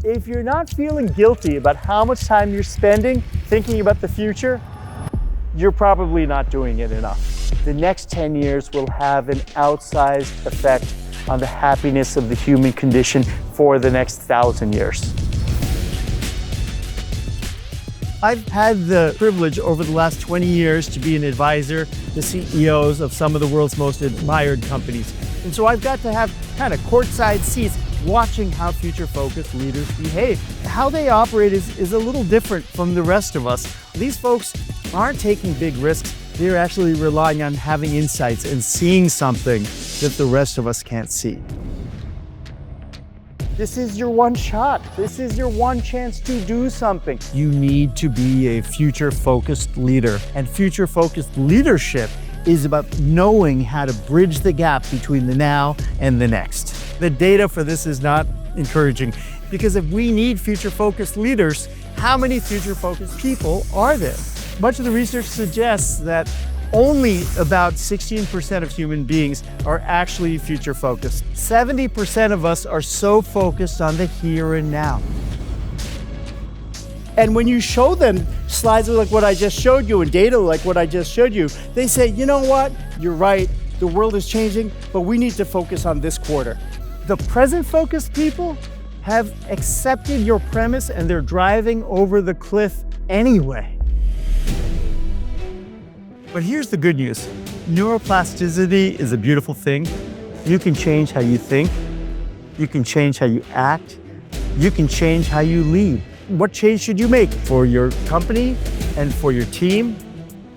If you're not feeling guilty about how much time you're spending thinking about the future, you're probably not doing it enough. The next 10 years will have an outsized effect on the happiness of the human condition for the next 1,000 years. I've had the privilege over the last 20 years to be an advisor to CEOs of some of the world's most admired companies. And so I've got to have kind of courtside seats watching how future-focused leaders behave. How they operate is a little different from the rest of us. These folks aren't taking big risks. They're actually relying on having insights and seeing something that the rest of us can't see. This is your one shot. This is your one chance to do something. You need to be a future-focused leader. And future-focused leadership is about knowing how to bridge the gap between the now and the next. The data for this is not encouraging, because if we need future-focused leaders, how many future-focused people are there? Much of the research suggests that only about 16% of human beings are actually future-focused. 70% of us are so focused on the here and now. And when you show them slides like what I just showed you and data like what I just showed you, they say, you know what, you're right, the world is changing, but we need to focus on this quarter. The present-focused people have accepted your premise and they're driving over the cliff anyway. But here's the good news. Neuroplasticity is a beautiful thing. You can change how you think. You can change how you act. You can change how you lead. What change should you make for your company and for your team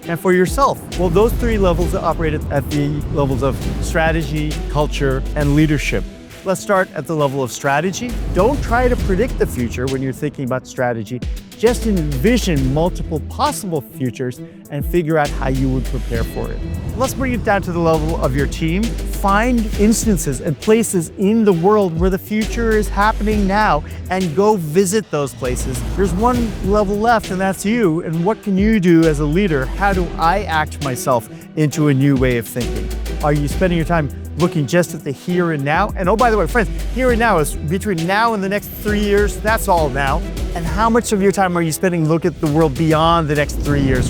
and for yourself? Well, those three levels operate at the levels of strategy, culture, and leadership. Let's start at the level of strategy. Don't try to predict the future when you're thinking about strategy. Just envision multiple possible futures and figure out how you would prepare for it. Let's bring it down to the level of your team. Find instances and places in the world where the future is happening now and go visit those places. There's one level left, and that's you. And what can you do as a leader? How do I act myself into a new way of thinking? Are you spending your time looking just at the here and now? And oh, by the way, friends, here and now is between now and the next 3 years. That's all now. And how much of your time are you spending looking at the world beyond the next 3 years?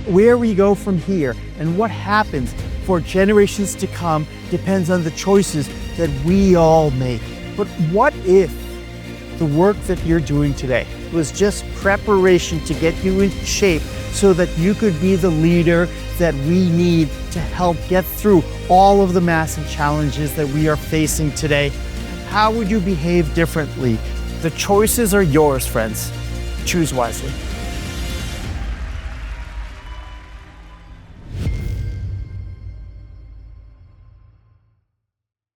Where we go from here and what happens for generations to come depends on the choices that we all make. But what if the work that you're doing today was just preparation to get you in shape so that you could be the leader that we need to help get through all of the massive challenges that we are facing today? How would you behave differently? The choices are yours, friends. Choose wisely.